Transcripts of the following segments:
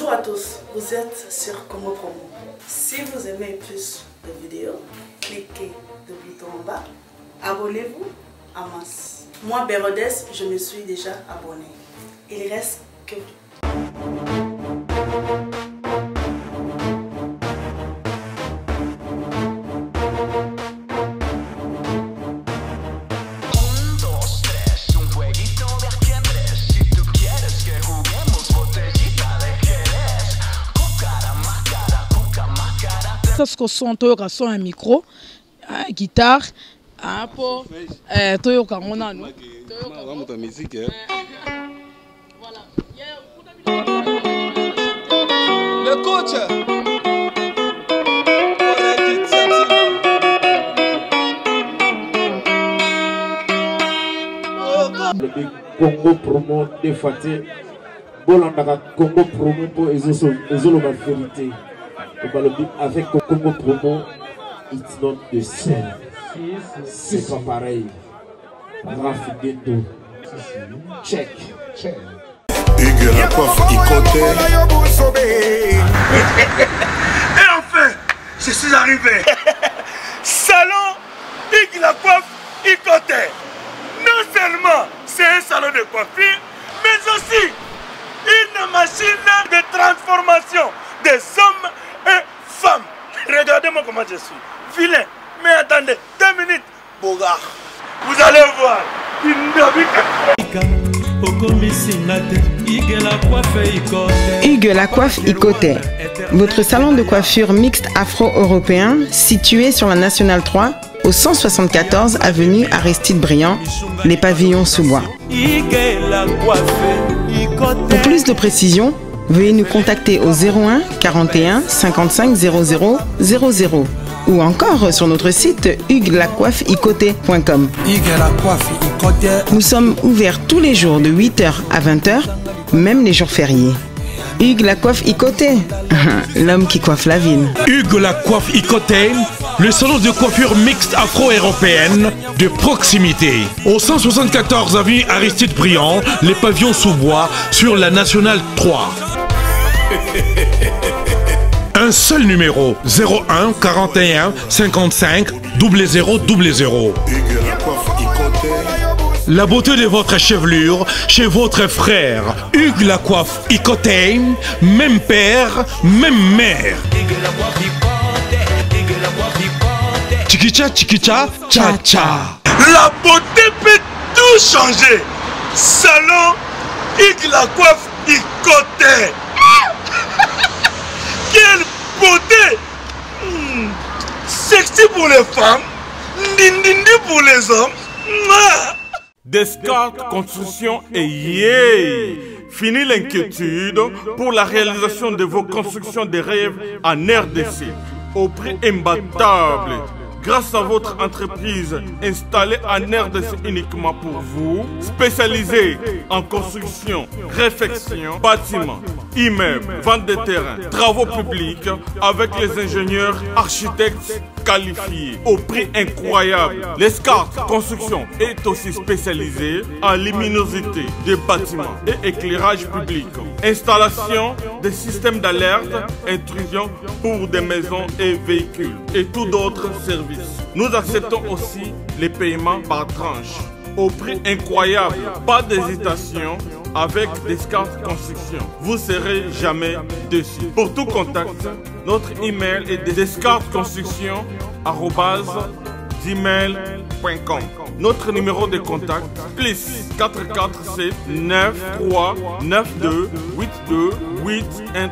Bonjour à tous, vous êtes sur Congo Promo. Si vous aimez plus de vidéos, cliquez le bouton en bas, abonnez-vous en masse. Moi, Bérodès, je me suis déjà abonné. Il reste que Parce que son toyoka son un micro, guitare, pour toyoka on a nous. Toyoka musique. Voilà. Le coach. Le Congo Promo défaté. Bolanda Congo Promo pour Ezolo ma vérité. Avec Congo Promo, it's not the same. C'est pas pareil. Rafideto. Check. Hugues la coiffe Ikoté. Et enfin, je suis arrivé. Salon Hugues la coiffe Ikoté. Non seulement c'est un salon de coiffure, mais aussi une machine de transformation des hommes et femmes. Regardez-moi comment je suis. Vilain. Mais attendez, 2 minutes. Bogart. Vous allez voir. Hugues la coiffe Ikoté. Votre salon de coiffure mixte afro-européen situé sur la Nationale 3 au 174 avenue Aristide Briand, les pavillons sous bois. Pour plus de précisions, veuillez nous contacter au 01 41 55 00 00 ou encore sur notre site huguelacoiffeikoté.com. Nous sommes ouverts tous les jours de 8h à 20h, même les jours fériés. Hugues la coiffe Ikoté, l'homme qui coiffe la ville. Hugues la coiffe Ikoté, le salon de coiffure mixte afro-européenne de proximité. Au 174 avenue Aristide Briand, les pavillons sous bois sur la Nationale 3. Un seul numéro, 01 41 55 00 00. La beauté de votre chevelure chez votre frère. Hugues la coiffe Ikoté, même père, même mère. Chikicha, chikicha, cha cha. La beauté peut tout changer. Salon Hugues la coiffe Ikoté. Quelle beauté! Sexy pour les femmes, dindindi pour les hommes. Descartes Construction et yay! Fini l'inquiétude pour la réalisation de vos constructions de rêves en RDC au prix imbattable. Grâce à votre entreprise installée en RDC uniquement pour vous, spécialisée en construction, réfection, bâtiments, immeubles, vente de terrains, travaux publics, avec les ingénieurs architectes qualifiés au prix incroyable. Descartes Construction est aussi spécialisée en luminosité des bâtiments et éclairage public, installation des systèmes d'alerte, intrusion pour des maisons et véhicules et tout d'autres services. Nous acceptons aussi les paiements par tranche au prix incroyable. Pas d'hésitation avec Descartes Construction. Vous ne serez jamais déçus. Pour tout contact, notre email est descartesconstruction@gmail.com. Notre numéro de contact plus 447 93 92 82 813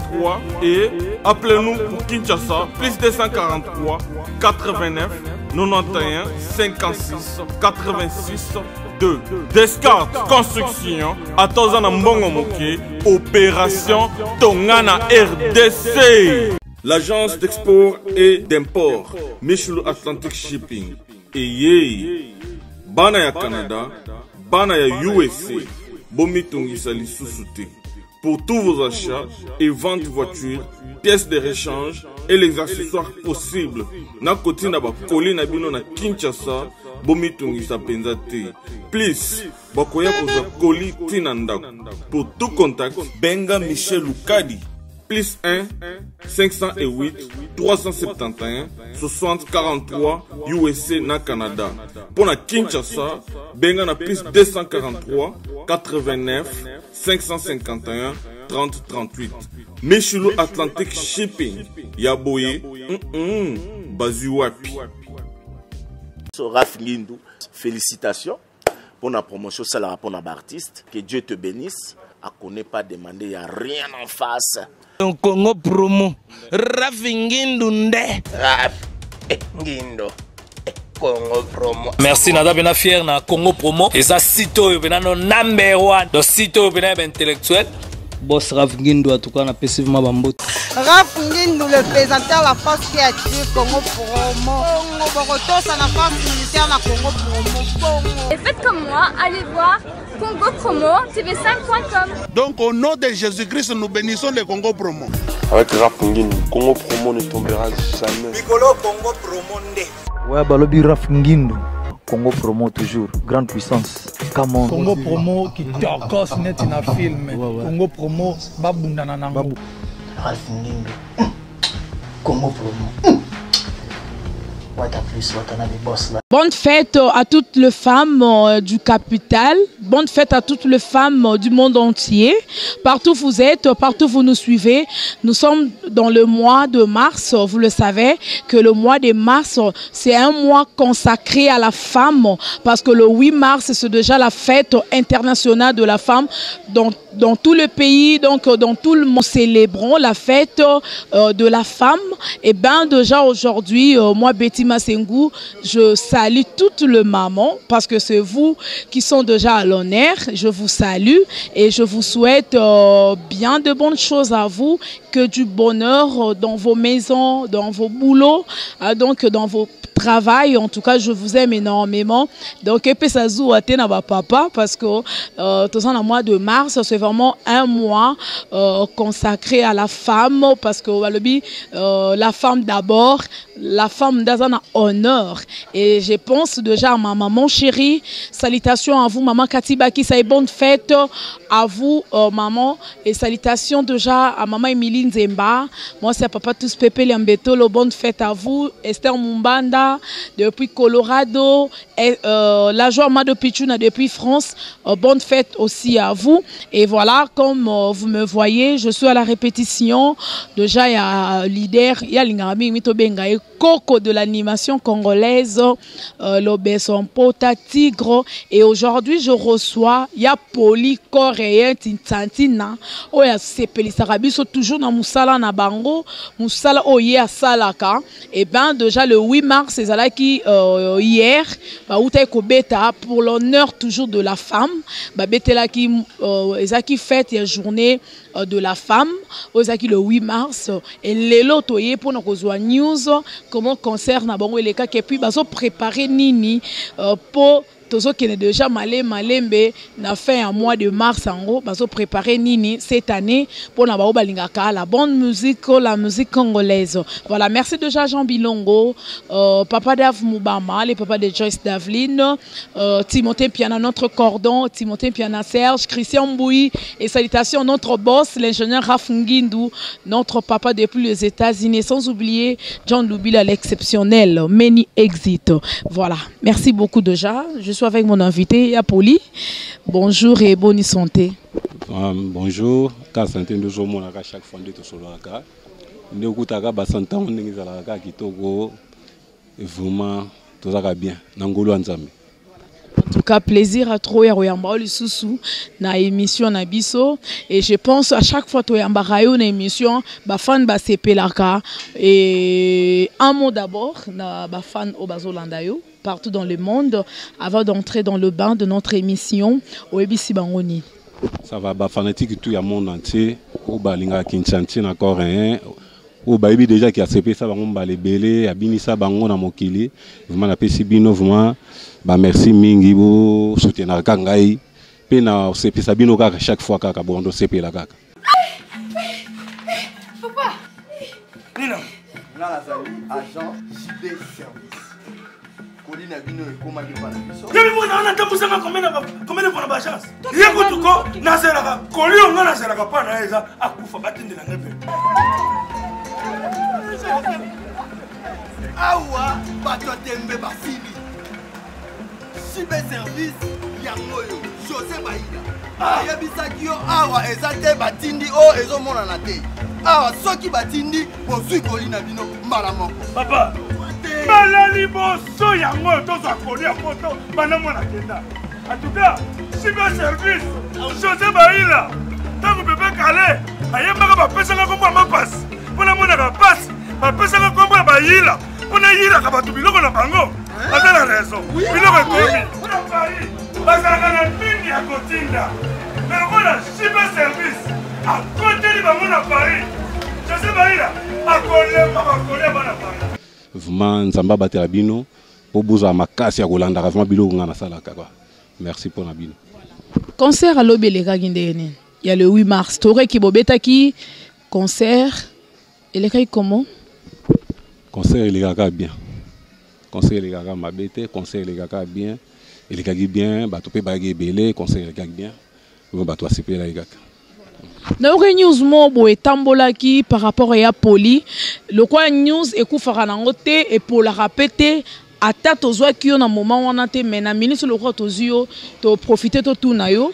et appelez-nous pour Kinshasa plus 243 89 91 56 86 2. Descartes Construction à Tozana Mbongo Moké, opération Tongana RDC. L'agence d'export et d'import Michel Atlantic Shipping et yé bana ya Canada, bana ya USA, bomitungisa lisusu te. Pour tous vos achats et ventes de voitures, pièces de rechange et les accessoires possibles. Na koti na ba koli na bino na Kinshasa, bomitungisa penza te. Please, bakoya koza koli tina ndako. Pour tout contact, benga Michel Lukadi. plus 1 508 371 60 43 USA na Canada. Pour la Kinshasa, benga na plus 243 89 551 30 38. Michulu Atlantic Shipping, Yaboye, Bazuapi. Raf Ngindou, félicitations pour la promotion, c'est la rapport d'artiste. Que Dieu te bénisse. À connaît pas demander, il n'y a rien en face. Congo promo, Raf Ngindou nde. Raf Ngindou. Congo promo. Merci nada bena fier na Congo promo. Et ça sito bena no number one. Donc sito bena intellectuel. Boss Raf Ngindou en tout cas on a passivement bambot. Raf Ngindou le présentateur la force créative Congo promo. Congo Boroto ça la force militaire na Congo promo. Et faites comme moi, allez voir Congo promo tv5.com. Donc au nom de Jésus-Christ nous bénissons le Congo promo. Avec Raf Ngindou, Congo promo ne tombera jamais. Piccolo Congo promo nde. Ouais, balobi Raf Ngindou. Congo promo toujours, grande puissance. Come on. Congo promo qui torcos net in a film. Congo promo babunda na nango. Raf Ngindou. Congo promo. Bonne fête à toutes les femmes du capital, bonne fête à toutes les femmes du monde entier. Partout où vous êtes, partout où vous nous suivez, nous sommes dans le mois de mars. Vous le savez que le mois de mars, c'est un mois consacré à la femme parce que le 8 mars, c'est déjà la fête internationale de la femme dans tout le pays, donc dans tout le monde. Célébrons la fête de la femme. Et bien déjà aujourd'hui, moi Betty Massengou, je salue toutes les mamans parce que c'est vous qui sont déjà à l'honneur. Je vous salue et je vous souhaite bien de bonnes choses à vous, que du bonheur dans vos maisons, dans vos boulots, donc dans vos travail. En tout cas, je vous aime énormément. Donc, et puis ça joue à papa parce que tout ça, le mois de mars, c'est vraiment un mois consacré à la femme parce que la femme d'abord, la femme dans un honneur. Et je pense déjà à ma maman chérie. Salutations à vous, maman Katibaki. Ça est bonne fête à vous, maman. Et salutations déjà à maman Emilie Nzemba. Moi, c'est papa tous Pépé Liambeto. Bonne fête à vous, Esther Mumbanda depuis Colorado, et la joie de Pichuna depuis France. Bonne fête aussi à vous. Et voilà, comme vous me voyez, je suis à la répétition. Déjà, il y a leader, il y a Lingami Mitobenga et Coco de l'animation congolaise, l'Obeson Pota Tigre. Et aujourd'hui, je reçois, il y a Poli Coréen Tintantina. Oh, il y a Sepeli Sarabiso, toujours dans Moussala Nabango, Moussala Oye à Salaka. Et bien, déjà le 8 mars, c'est ça qui hier, pour l'honneur toujours de la femme, qui fête la journée de la femme, le 8 mars. Et les lots pour nous news, comment concerne les cas qui puis préparer nini pour tous qui est déjà malembe na fin un mois de mars en gros baso préparer nini cette année pour na balingaka la bonne musique, la musique congolaise. Voilà, merci déjà Jean Bilongo, papa Dave Moubama, les papas de Joyce Davline, Timothée Piana notre cordon, Timothée Piana Serge, Christian Mbouy et salutations à notre boss l'ingénieur Raf Ngindou, notre papa depuis les États-Unis, sans oublier John Loubila l'exceptionnel Many Exit. Voilà, merci beaucoup déjà. Je suis avec mon invité, Apoli. Bonjour et bonne santé. Bonjour, car santé nous sommes à chaque fois de tout cela. Nous écoutons Basanta, on est à la Kitoko, et vraiment tout ça va bien. Nangolo Nzambe. En tout cas, plaisir à trouver Royamba le Soussou na émission na biso et je pense à chaque fois Royamba rayo na émission ba fan ba sepelaka et un mot d'abord na ba fan obazolandayo partout dans le monde avant d'entrer dans le bain de notre émission au EBC Bangoni. Ça va ba fanatique tout le monde entier au balinga Kinshasa na coréen au baby déjà qui a sepé ça bango ba lebele abinisa bango na mokili vraiment na pesi bino vraiment. Bah merci mingi bo soutenir kangai pe na sepi sabino kaka chaque fois kaka bondo sepi la kaka papa Nino là la salut agent JB service colina bino ekoma ki bana biso. Yebi mwana wana tambusanga combien de fois na chance. Yekutuko nazelaka kolio nga nazelaka pa na eza akufa batindela ngebe. Awa bato tembe basili. Sibe service yangoyo José Baïda. Ayebisaki yo awa ezate batindi o ezomonana te. Awa soki batindi bozwi kolina bino mbala moko. Papa. Balali boso yango tozwa kolia moto bana mwana kenda. En tout cas, sibe service José Baïda. Tango bebe kale ayembaka bapesanga kombo mapasi. Pona mona ka pasi bapesanga kombo ya Baïda. Pona yira ka batu biloko na bango. Azala raison. Biloko ekomi. Pona Paris. Bazalaka na mingi ya kotinda. Mais voilà, sibe service. À côté de Bamona Paris. José Baïda. À côté de Paris. Vraiment, Nzamba batela bino. Pour bouza makasi ya kolanda vraiment biloko nga na sala quoi. Merci pour la bino. Concert à l'Obéléga Guindéné. Il y a le 8 mars. Toré qui bobetaki concert. Et les cas comment? Concert les gars bien. Concert les gars mabete, concert les gars bien. Et les gars bien, bah tu peux baguer belé, concert les gars bien. Bah toi c'est les gars. Dans le news mobo et tambolaki par rapport à Poli, le quoi news et koufara nangote et pour la répéter. Ata tozwa ki yo na moment wana te mais na ministre le roi tozio to profiter to tout na yo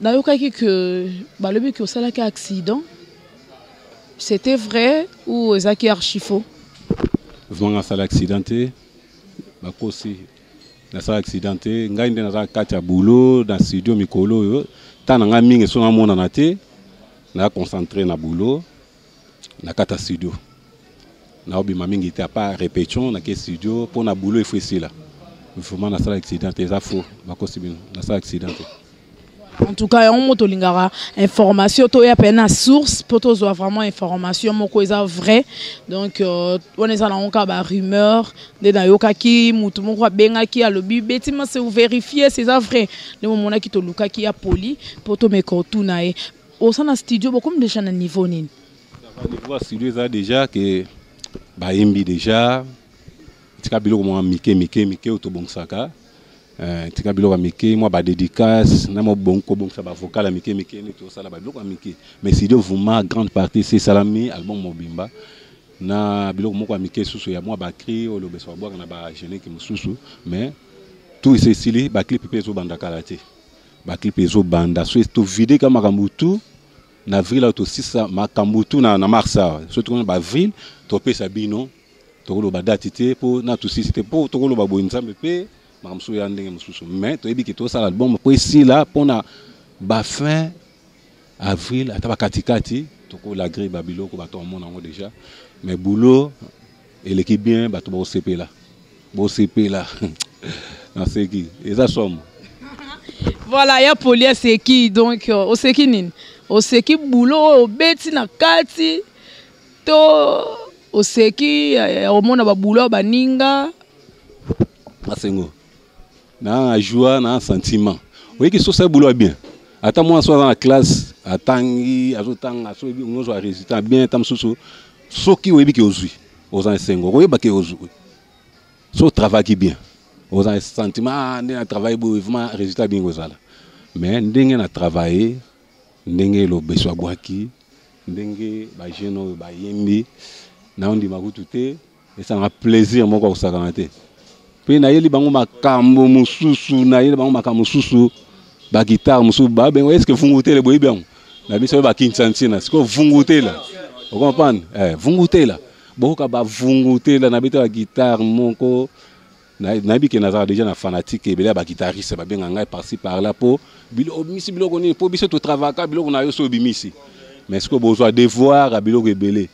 kaki que balobi ki osala ka accident. C'était vrai ou ezaki archi faux? Vraiment ça l'accidenté. Bakosi na ça accidenté ngai nde na kati ya boulot dans studio mikolo yo tananga mingi so na mona na te na concentré na boulot na kata studio. Na obi mamingi était pas répétition na ke studio pour na boulot il faut ici là. Vraiment na ça accidenté ça faux bakosi bino na ça accidenté. En tout cas, on moto lingara information to ya pena source pour to vraiment information moko eza vrai. Donc on est là on ka ba rumeur de na yoka ki mutu moko benga ki alobi betima c'est vérifier c'est ça vrai. Le moment ki to luka ki ya Poli pour to me kontu na e. Au sein de studio beaucoup déjà na niveau nini. Niveau studio ça déjà que ba imbi déjà tika biloko mo mike otobonsaka. Tika biloko mike moi ba dédicace na mo bonko bonsa ba vocal mike ni to sala ba biloko mike mais studio vraiment grande partie c'est salami album mobimba na biloko moko mike susu ya moi ba cri o lobeso ba na ba jeune ki mususu mais tout c'est stylé ba clip pezo banda kalate ba clip pezo banda so to vidé comme makambutu na avril auto 6 makambutu na marsa surtout ba avril to pe sabino to ko ba date pour na tout c'était pour to ko ba bo nzambe pe makamso ya ndenge mususu mais to ebi ki to sala album pour ici là pour na ba fin avril ata ba katikati to ko la gré babilo ko ba to mon nango déjà mais boulot et l'équipe bien ba to bo CP là non c'est qui et ça somme voilà ya Poli c'est qui donc au c'est qui nini au c'est qui boulot beti na kati to au c'est qui au mona ba boulot ba ninga asengo na joie na sentiment oui que ça boulot bien attends moi soit dans la classe atangi azotanga so bi ngozo résultat bien tam soso soki webi ki ozui ozan sengo oui ba ki ozui so travail bien ozan sentiment na travail vraiment résultat bien ozala mais ndenge na travailler ndenge lo beso bwaki ndenge ba jeune ba yembi na ondi makutute et ça m'a plaisir moko kosakana te. Puis na yeli bango makambo mususu na yeli bango makambo mususu ba guitare mususu ba ben est-ce que vunguté le boyi bien na biso ba kinsantina siko vunguté là vous comprenez vunguté là boka ba vunguté là na bita ba guitare moko na bi ke na déjà na fanatique et bela ba guitariste ba benga ngai par-ci par-là pour bilo misi bilo koni pour biso to travailler bilo na yo so bimisi mais est-ce que besoin devoir a bilo ebele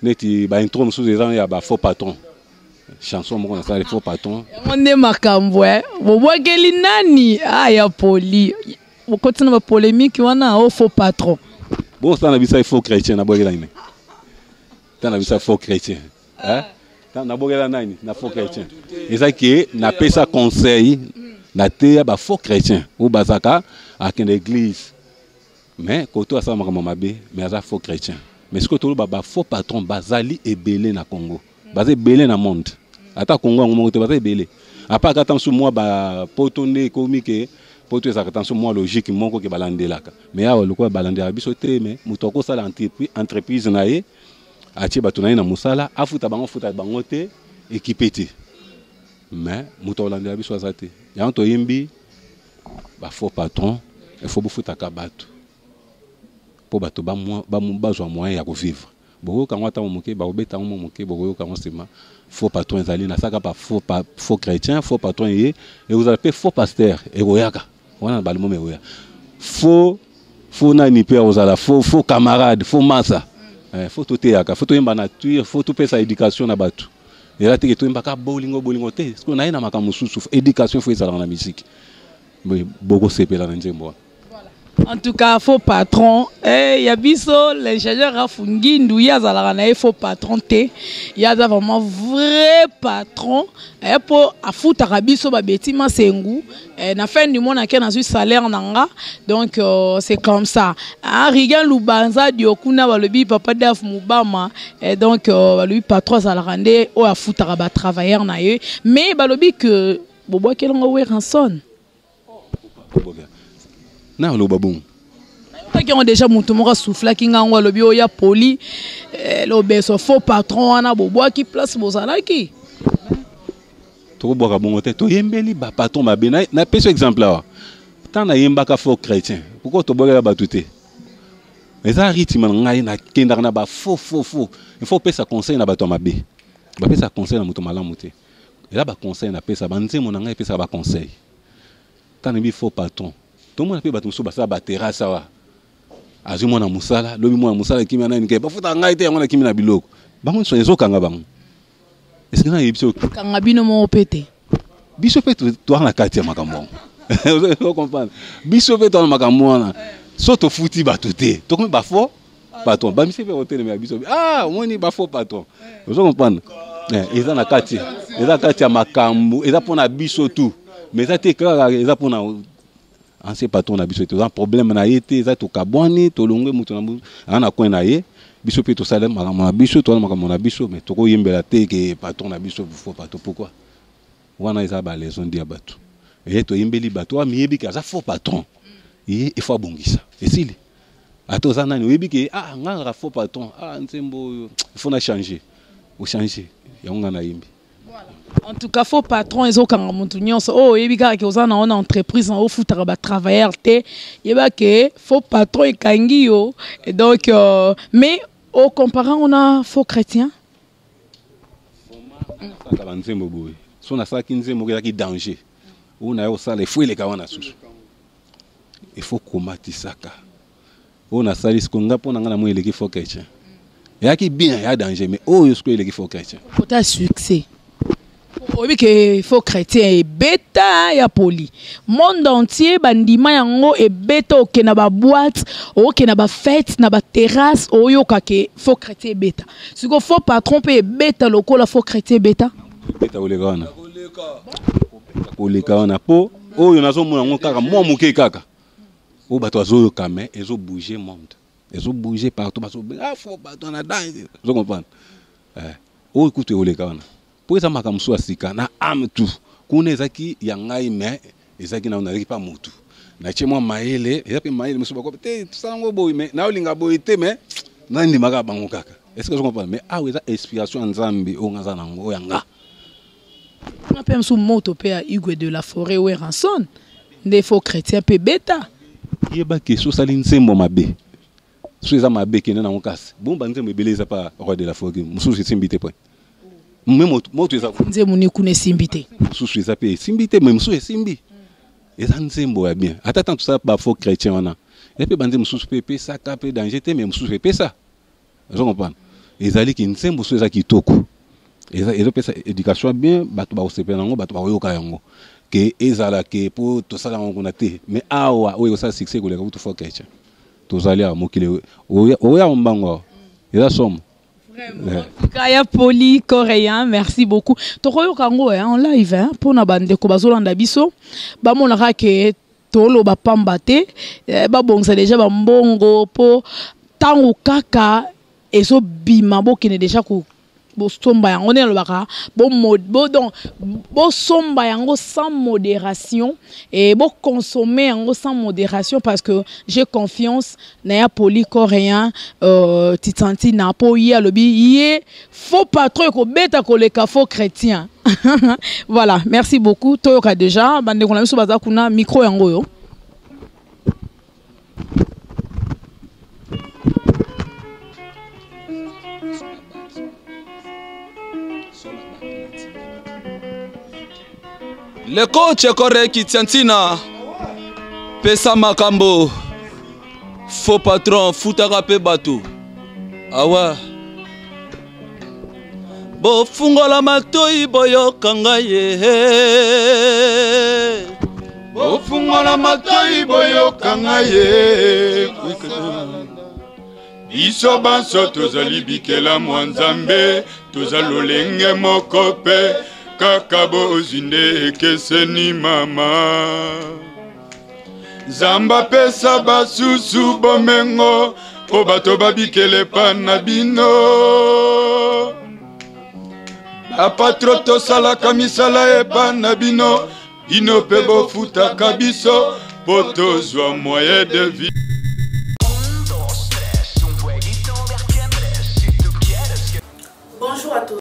neti ba intro mususu ezan ya ba faux patron chanson moko na ça les faux patrons on est makambo bobwakeli nani ya Poli bokotina ba polémique wana au faux patron bon ça na bisa faux chrétien na bwakela nini ça na bisa faux chrétien ça na bwakela nani na faux chrétien eza que na pesa conseil na te ba faux chrétien ou bazaka à une église mais koto asa makambo mabe mais asa faux chrétien mais ce que to ba faux patron bazali ebele na Congo bazé belé na monde ata Congo ngomoko te bazé belé à part attention moi ba potonné comique poto ça attention moi logique moko ke balandelaka mais awa lokwa balandela biso te mais mutoko sala entreprise na ye atie bato na ye na musala afuta bango te équipé te mais mutoko balandela biso azate ya to yimbi ba faux patron il faut bufutaka bato po bato ba bazwa moyen ya ko vivre boko kango ta moke ba obeta moke boko kango sema faux patron ezali na saka pa faux chrétien faux patron et vous appelez faux pasteur et royaka on a balmo me roya faux nani père ozala faux camarade faux massa faut tout yaka faut tout yemba nature faut tout pesa éducation na bato et là te to yemba ka bolingo te parce qu'on a na makambo susu éducation faut ezala na musique mais boko sepela na nzembo. En tout cas, faux patron. Yabiso, l'ingénieur Rafungindu, il y a un faux patron. Il y a vraiment vrai patron. Pour foutre Rabiso, Babetima Sengu. Na fin du mois, on a un salaire nanga. Donc, c'est comme ça. Rigan Lubanza, Diokuna, Balobi, Papa Daf Mubama. Donc, Balobi, patron, ça la rendait au foutre Rabat travailleur. Mais Balobi, que Bobo, quel est rançon? Na lo babon qui ont déjà monté soufflé qui ngangwa lobi oya poli lo beso faux patron ana bobo qui place bozala ki to boka bongo te to yembeli ba patron ba bena na peso exemple là tant na yemba ka faux chrétien pourquoi to boka ba tuté mais ça rythme ngai na kenda na ba faux il faut pesa conseil na ba to mabe ba pesa conseil na moto malamu te et là ba conseil na pesa banze mon ngai pesa ba conseil tant na bi faux patron tout le monde peut battre sur la terrasse wa azimo na musala lobi mo na musala kimi na nike ba futa ngai te ngona kimi na biloko bango so ezo kanga bango est-ce que na yebso kanga bino mo pete biso pete to na kati ya makambo vous comprenez biso pete na makambo na soto futi batote to comme ba fo patron ba mi se pe hotel mais biso moni ba fo patron vous comprenez eza na kati ya makambo eza pona biso tout mais ça te kaka eza pona ancien patron na biso un problème na été za to kabwani to longwe mutu na ana coin na ye biso pe to salem na biso to na biso mais to ko yembela te ke patron na biso faut patron pourquoi wana isa ba les on dia bato et to yembeli bato amiyebi ka za faux patron il faut bongisa et s'il ato za nani yebi ke nganga faux patron nsembo il faut na changer ou changer ya ngana yimbi. En tout cas, faux patron, ils ont quand même oh, il y a une entreprise en haut fout travailleur té, il y a que faux patron et kangio et donc mais au comparant on a faux chrétien. Ça va nzembo boy. Son asa kinzembo qui danger. On a au sale fouet les kawana susu. Il faut combattre ça ka. On a sali ce qu'on a pour ngana mo eleki faux chrétien. Il y a qui bien, il y a danger mais oh est-ce que eleki faux chrétien. Pour ta succès. Oui, que faux chrétien et bêta ya poli. Monde entier bandima yango et bêta au na ba boîte, au na ba fête, na ba terrasse, au yo kake faux chrétien bêta. Si go faux patron pe bêta loko la faux chrétien bêta. Bêta o legana. O legana po, o yo nazo mona ngo kaka mo muke kaka. O bato azo kame, ezo bouger monde. Ezo bouger partout baso faux patron na danse. Vous comprenez? O écoute o legana. Pour ça makambo so asika na ame tout kuna ezaki ya ngai mais ezaki na onaki pa mutu na chemwa maele ezapi maele musuba ko te salango boy mais na olinga boy te mais na ndimaka bango kaka est-ce que je comprends mais eza inspiration nzambe o ngaza nango yanga on appelle sous moto pe Hugues de la Forêt ou rançon des faux chrétiens pe bêta yeba ke so sali nsembo mabe so eza mabe ke na ngokasi bon banzembo ebeleza pa Roi de la Forêt mususu simbite point même moto eza nzemuni kuna simbite mususu eza pe simbite même mususu simbi eza nzembo ya bien ata tant ça ba faux chrétien wana et puis bande mususu pe ça ka pe danger te mais mususu pe ça je comprends ezali ki nzembo so eza kitoko eza pe ça éducation bien bato ba osepela ngo bato ba yoka yango ke ezala ke po to sala ngo na te mais awa oyo ça succès ko le ka faux chrétien to zali a mokile oya mbango eza somme. Kaya poli coréen, merci beaucoup. Toroyo kango en live pour na bande ko bazolanda biso. Ba monaka ke tolo ba pambate, ba bongsa déjà ba mbongo po tango kaka ezo bima bo kene déjà ko somba yango ne lobaka bo somba yango sans modération et bo consommer yango sans modération parce que j'ai confiance na ya polycoréen titanti na po ya lobi yé faux patron ko beta ko le faux chrétien. Voilà, merci beaucoup. Toyoka déjà bande ko na miso baza kuna micro yango yo. Le coach Kore Kitiantina Pesa Makambo Faux patron Futaka pe bateau. Awa Bo fungola matoi boyo kangaye. Bo fungola matoi boyo kangaye. Biso banso tozali bikela mwanzambe. Tozalolenge mokope. Kakabo ozinde ekeseni mama. Zamba pesa basusu bomengo. Po bato babikele pana bino. Apatro tosalaka misala ebana bino. Bino pe bofutaka biso. Po tozwa moyen de vie. Bonjour à tous.